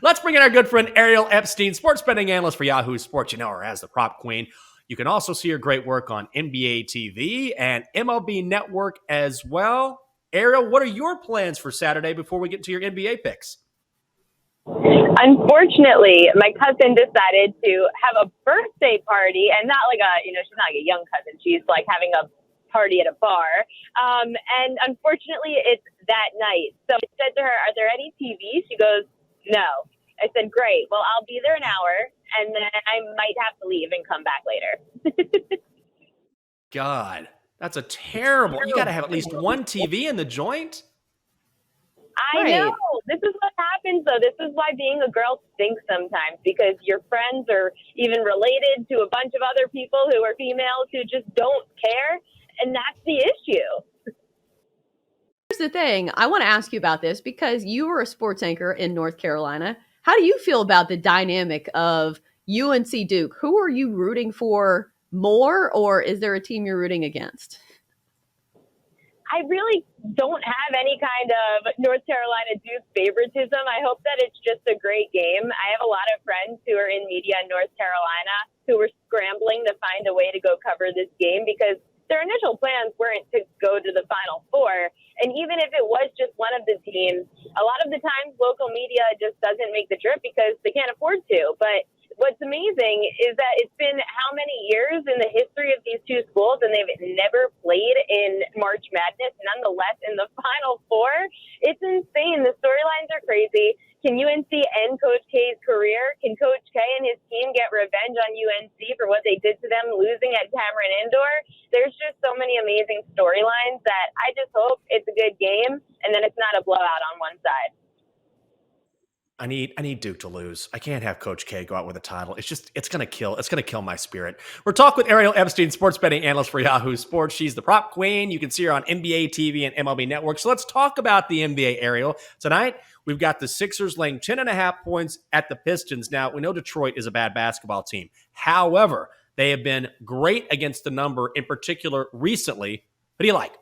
Let's bring in our good friend Ariel Epstein, sports betting analyst for Yahoo Sports. You know her as the prop queen. You can also see her great work on NBA TV and MLB Network as well. Ariel, what are your plans for Saturday before we get to your NBA picks? Unfortunately, my cousin decided to have a birthday party, and not like she's not like a young cousin. She's like having a party at a bar. And unfortunately, it's that night. So I said to her, "Are there any TVs?" She goes, "No." I said, "Great. Well, I'll be there an hour, and then I might have to leave and come back later." God, that's a terrible. You got to have at least one TV in the joint. I know. This is what happens, though. This is why being a girl stinks sometimes, because your friends are even related to a bunch of other people who are females who just don't care, and that's the issue. Here's the thing. I want to ask you about this because you were a sports anchor in North Carolina. How do you feel about the dynamic of UNC Duke? Who are you rooting for more, or is there a team you're rooting against? I really don't have any kind of North Carolina Duke favoritism. I hope that it's just a great game. I have a lot of friends who are in media in North Carolina who were scrambling to find a way to go cover this game because their initial plans weren't to go to the Final Four. And even if it was just one of the teams, a lot of the times local media just doesn't make the trip because they can't afford to. But what's amazing is that it's been how many years in the history of these two schools, and they've never played in March Madness, nonetheless in the Final Four. It's insane. The storylines are crazy. Can UNC end Coach K's career? Can Coach K and his team get revenge on UNC for what they did to them losing at Cameron Indoor? There's just so many amazing storylines that I just hope it's a good game and then it's not a blowout on one side. I need Duke to lose. I can't have Coach K go out with a title. It's gonna kill my spirit. We're talking with Ariel Epstein, sports betting analyst for Yahoo Sports. She's the prop queen. You can see her on NBA TV and MLB Network. So let's talk about the NBA, Ariel. Tonight, we've got the Sixers laying 10.5 points at the Pistons. Now, we know Detroit is a bad basketball team. However, they have been great against the number, in particular recently. What do you like?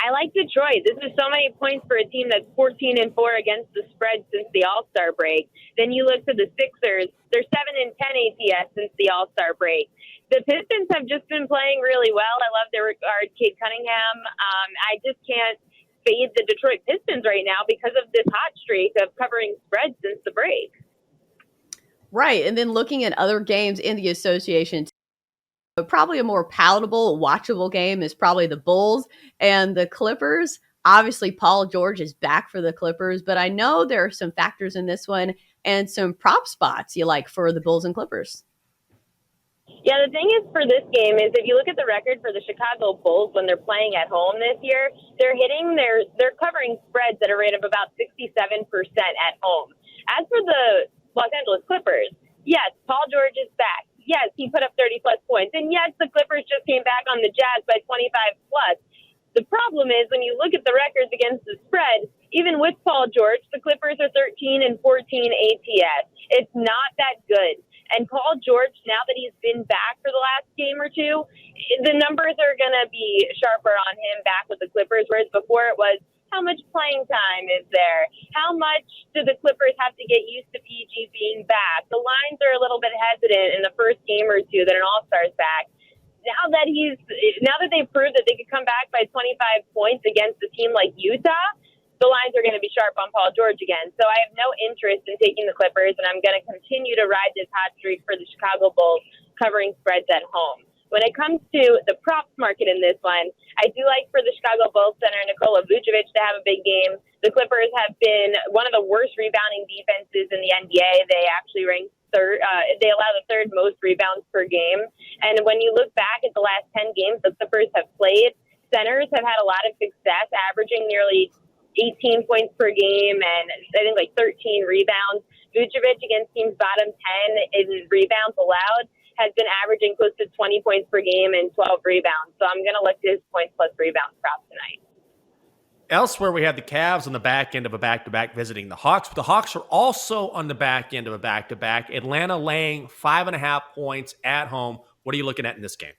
I like Detroit. This is so many points for a team that's 14-4 against the spread since the All-Star break. Then you look to the Sixers. They're 7-10 ATS since the All-Star break. The Pistons have just been playing really well. I love their guard, Cade Cunningham. I just can't fade the Detroit Pistons right now because of this hot streak of covering spreads since the break. Right. And then looking at other games in the association, probably a more palatable, watchable game is probably the Bulls and the Clippers. Obviously, Paul George is back for the Clippers, but I know there are some factors in this one and some prop spots you like for the Bulls and Clippers. Yeah, the thing is for this game is if you look at the record for the Chicago Bulls when they're playing at home this year, they're covering spreads at a rate of about 67% at home. As for the Los Angeles Clippers, yes, Paul George is back. Yes, he put up 30-plus points. And yes, the Clippers just came back on the Jazz by 25-plus. The problem is when you look at the records against the spread, even with Paul George, the Clippers are 13-14 ATS. It's not that good. And Paul George, now that he's been back for the last game or two, the numbers are going to be sharper on him back with the Clippers, whereas before it was, how much playing time is there? How much do the Clippers have to get used to PG being back? The lines are a little bit hesitant in the first game or two that an All-Star's back. Now that they've proved that they could come back by 25 points against a team like Utah, the lines are going to be sharp on Paul George again. So I have no interest in taking the Clippers, and I'm going to continue to ride this hot streak for the Chicago Bulls covering spreads at home. When it comes to the props market in this one, I do like for the Chicago Bulls center Nikola Vucevic to have a big game. The Clippers have been one of the worst rebounding defenses in the NBA. They actually rank third. They allow the third most rebounds per game. And when you look back at the last 10 games the Clippers have played, centers have had a lot of success, averaging nearly 18 points per game and I think like 13 rebounds. Vucevic against teams bottom 10 in rebounds allowed has been averaging close to 20 points per game and 12 rebounds. So I'm going to look at his points plus rebounds prop tonight. Elsewhere, we had the Cavs on the back end of a back-to-back visiting the Hawks. But the Hawks are also on the back end of a back-to-back. Atlanta laying 5.5 points at home. What are you looking at in this game?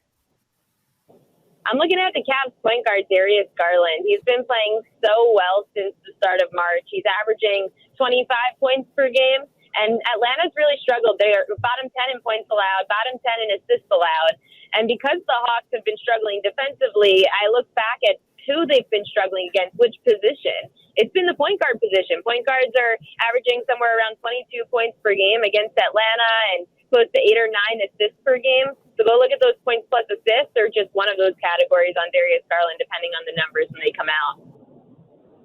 I'm looking at the Cavs point guard, Darius Garland. He's been playing so well since the start of March. He's averaging 25 points per game, and Atlanta's really struggled. They're bottom 10 in points allowed, bottom 10 in assists allowed. And because the Hawks have been struggling defensively, I look back at who they've been struggling against, which position. It's been the point guard position. Point guards are averaging somewhere around 22 points per game against Atlanta and close to 8 or 9 assists per game. So go look at those points plus assists or just one of those categories on Darius Garland, depending on the numbers when they come out.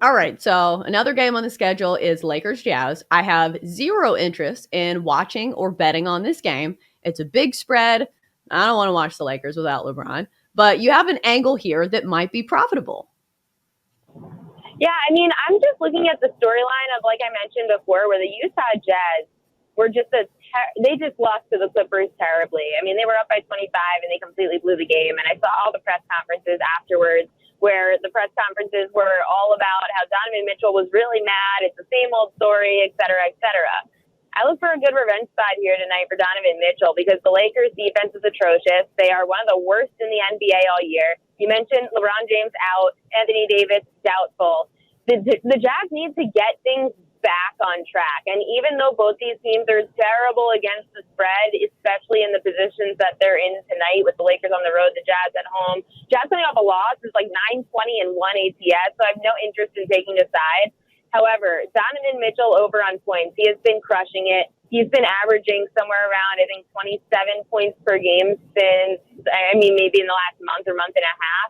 All right, so another game on the schedule is Lakers Jazz. I have zero interest in watching or betting on this game. It's a big spread. I don't want to watch the Lakers without LeBron, but you have an angle here that might be profitable. Yeah, I mean, I'm just looking at the storyline of, like I mentioned before, where the Utah Jazz were just they just lost to the Clippers terribly. I mean, they were up by 25 and they completely blew the game. And I saw all the press conferences afterwards where the press conferences were all about how Donovan Mitchell was really mad. It's the same old story, et cetera, et cetera. I look for a good revenge spot here tonight for Donovan Mitchell because the Lakers' defense is atrocious. They are one of the worst in the NBA all year. You mentioned LeBron James out, Anthony Davis doubtful. The Jazz need to get things back on track. And even though both these teams are terrible against the spread, especially in the positions that they're in tonight with the Lakers on the road, the Jazz at home, Jazz coming off a loss is like 9-20 and 1 ATS, so I have no interest in taking a side. However, Donovan Mitchell over on points. He has been crushing it. He's been averaging somewhere around, I think, 27 points per game since, maybe in the last month or month and a half.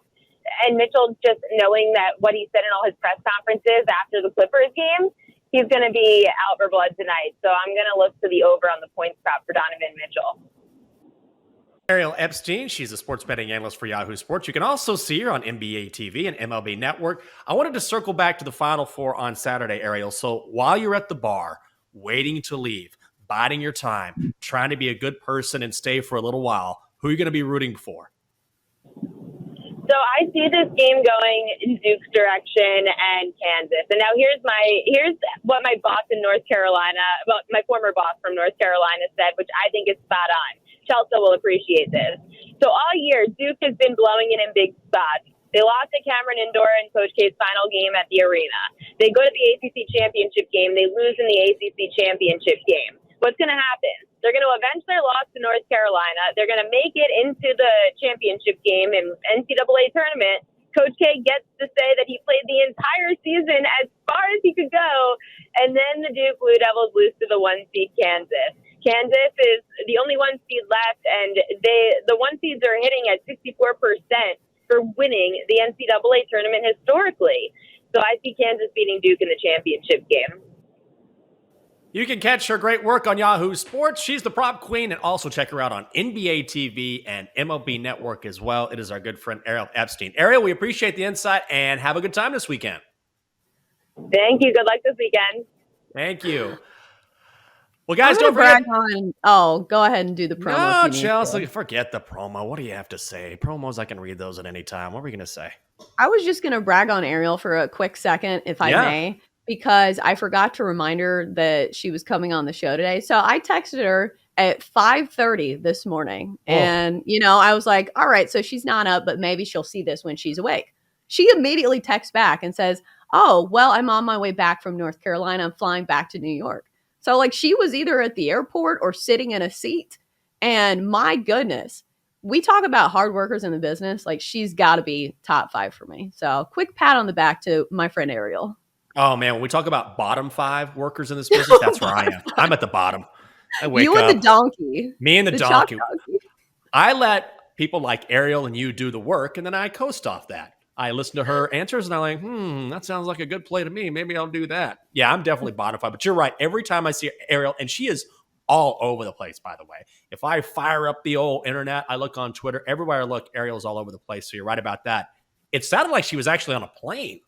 And Mitchell, just knowing that what he said in all his press conferences after the Clippers game, he's going to be out for blood tonight. So I'm going to look to the over on the points prop for Donovan Mitchell. Ariel Epstein, she's a sports betting analyst for Yahoo Sports. You can also see her on NBA TV and MLB Network. I wanted to circle back to the Final Four on Saturday, Ariel. So while you're at the bar, waiting to leave, biding your time, trying to be a good person and stay for a little while, who are you going to be rooting for? So I see this game going in Duke's direction and Kansas. And now here's what my boss in North Carolina, my former boss from North Carolina said, which I think is spot on. Chelsa will appreciate this. So all year, Duke has been blowing it in big spots. They lost to Cameron Indoor in Coach K's final game at the arena. They go to the ACC championship game. They lose in the ACC championship game. What's going to happen? They're going to avenge their loss to North Carolina. They're going to make it into the championship game in NCAA Tournament. Coach K gets to say that he played the entire season as far as he could go. And then the Duke Blue Devils lose to the 1 seed Kansas. Kansas is the only 1 seed left, and the 1 seeds are hitting at 64% for winning the NCAA Tournament historically. So I see Kansas beating Duke in the championship game. You can catch her great work on Yahoo Sports. She's the prop queen, and also check her out on NBA TV and MLB Network as well. It is our good friend Ariel Epstein. Ariel, we appreciate the insight and have a good time this weekend. Thank you. Good luck this weekend. Thank you. Well, guys, don't forget. Go ahead and do the promo. No, Chelsea, forget the promo. What do you have to say? Promos, I can read those at any time. What were you going to say? I was just going to brag on Ariel for a quick second, if I may, because I forgot to remind her that she was coming on the show today. So I texted her at 5:30 this morning. And, I was like, all right, so she's not up, but maybe she'll see this when she's awake. She immediately texts back and says, oh, well, I'm on my way back from North Carolina. I'm flying back to New York. So she was either at the airport or sitting in a seat. And my goodness, we talk about hard workers in the business. She's got to be top 5 for me. So quick pat on the back to my friend Ariel. Oh, man, when we talk about bottom 5 workers in this business, that's where I am. I'm at the bottom. I wake up. You and the donkey. Me and the donkey. I let people like Ariel and you do the work, and then I coast off that. I listen to her answers, and I'm like, that sounds like a good play to me. Maybe I'll do that. Yeah, I'm definitely bottom 5. But you're right. Every time I see Ariel, and she is all over the place, by the way. If I fire up the old internet, I look on Twitter, everywhere I look, Ariel's all over the place. So you're right about that. It sounded like she was actually on a plane.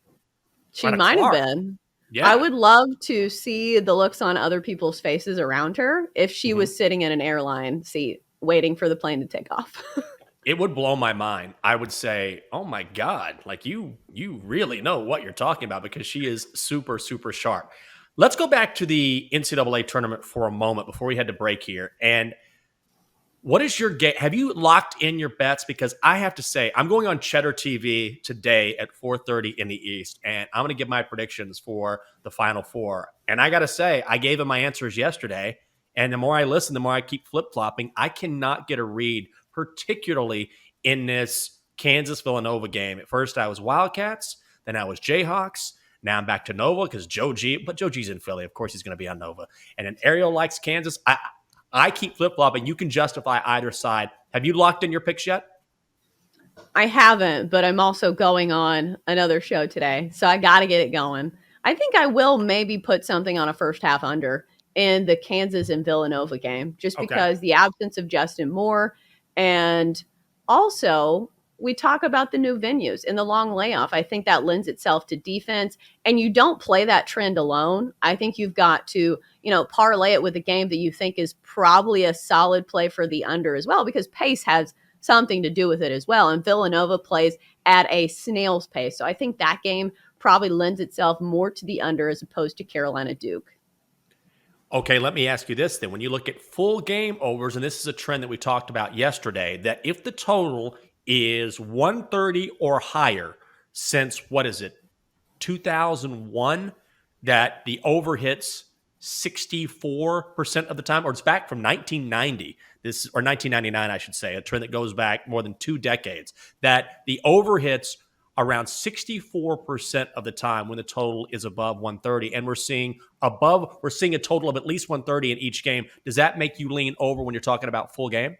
She might have been. Yeah. I would love to see the looks on other people's faces around her if she was sitting in an airline seat waiting for the plane to take off. It would blow my mind. I would say, oh my God, you really know what you're talking about because she is super, super sharp. Let's go back to the NCAA tournament for a moment before we head to break here. And What is your game? Have you locked in your bets? Because I have to say, I'm going on Cheddar TV today at 4:30 in the East, and I'm going to give my predictions for the Final Four. And I got to say, I gave him my answers yesterday, and the more I listen, the more I keep flip flopping. I cannot get a read, particularly in this Kansas Villanova game. At first, I was Wildcats, then I was Jayhawks. Now I'm back to Nova because Joe G, but Joe G's in Philly. Of course, he's going to be on Nova. And then Ariel likes Kansas. I keep flip flopping. You can justify either side. Have you locked in your picks yet? I haven't, but I'm also going on another show today, so I got to get it going. I think I will maybe put something on a first half under in the Kansas and Villanova game, just Okay. because the absence of Justin Moore, and also we talk about the new venues and the long layoff. I think that lends itself to defense, and you don't play that trend alone. I think you've got to, parlay it with a game that you think is probably a solid play for the under as well, because pace has something to do with it as well. And Villanova plays at a snail's pace. So I think that game probably lends itself more to the under as opposed to Carolina Duke. Okay, let me ask you this then. When you look at full game overs, and this is a trend that we talked about yesterday, that if the total is 130 or higher since, what is it, 2001, that the over hits 64% of the time, or it's back from 1990, or 1999, I should say, a trend that goes back more than 2 decades, that the over hits around 64% of the time when the total is above 130. And we're seeing a total of at least 130 in each game. Does that make you lean over when you're talking about full game?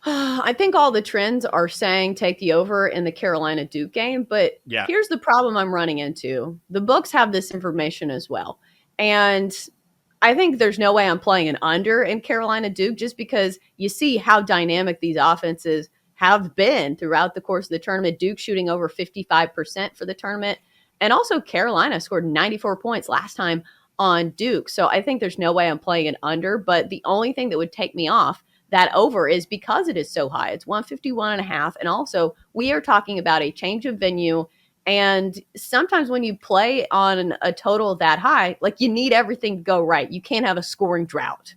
I think all the trends are saying take the over in the Carolina Duke game, but Yeah. here's the problem I'm running into. The books have this information as well. And I think there's no way I'm playing an under in Carolina Duke, just because you see how dynamic these offenses have been throughout the course of the tournament. Duke shooting over 55% for the tournament. And also Carolina scored 94 points last time on Duke. So I think there's no way I'm playing an under, but the only thing that would take me off that over is because it is so high. It's 151.5. And also we are talking about a change of venue. And sometimes when you play on a total that high, like, you need everything to go right. You can't have a scoring drought.